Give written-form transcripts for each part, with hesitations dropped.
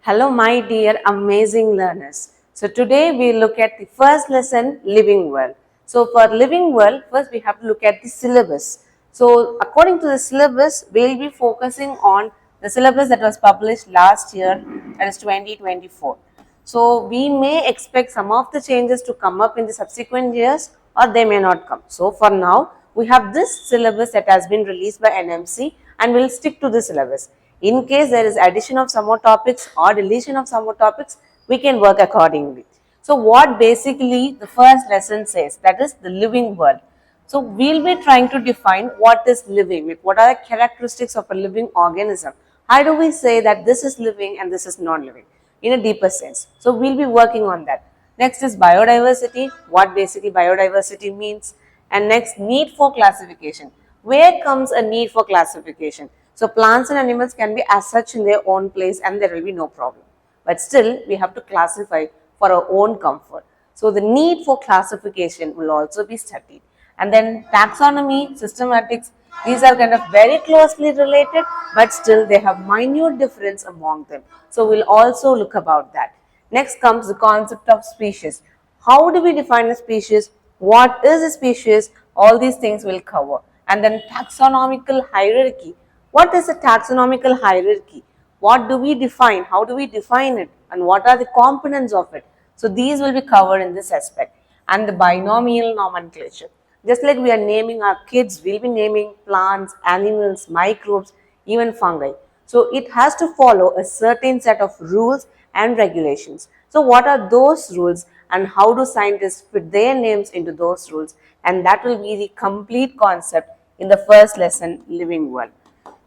Hello, my dear amazing learners. So, today we look at the first lesson, Living World. So, for Living World, first we have to look at the syllabus. So, according to the syllabus, we will be focusing on the syllabus that was published last year, that is 2024. So, we may expect some of the changes to come up in the subsequent years or they may not come. So, for now, we have this syllabus that has been released by NMC and we will stick to the syllabus. In case there is addition of some more topics or deletion of some more topics, we can work accordingly. So, what basically the first lesson says, that is the living world. So, we will be trying to define what is living, what are the characteristics of a living organism. How do we say that this is living and this is non-living in a deeper sense? So, we will be working on that. Next is biodiversity, what basically biodiversity means, and next need for classification. Where comes a need for classification? So, plants and animals can be as such in their own place and there will be no problem. But still, we have to classify for our own comfort. So, the need for classification will also be studied. And then taxonomy, systematics, these are kind of very closely related, but still they have minute difference among them. So, we'll also look about that. Next comes the concept of species. How do we define a species? What is a species? All these things will cover. And then taxonomical hierarchy. What is a taxonomical hierarchy? What do we define? How do we define it? And what are the components of it? So these will be covered in this aspect. And the binomial nomenclature. Just like we are naming our kids, we'll be naming plants, animals, microbes, even fungi. So it has to follow a certain set of rules and regulations. So what are those rules and how do scientists fit their names into those rules? And that will be the complete concept in the first lesson, Living World.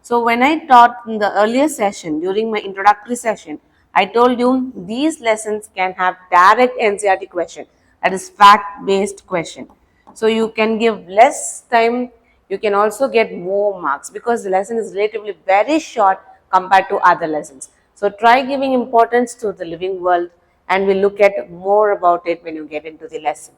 So when I taught in the earlier session, during my introductory session, I told you these lessons can have direct NCERT question, that is fact based question. So you can give less time, you can also get more marks because the lesson is relatively very short compared to other lessons. So try giving importance to the living world and we'll look at more about it when you get into the lesson.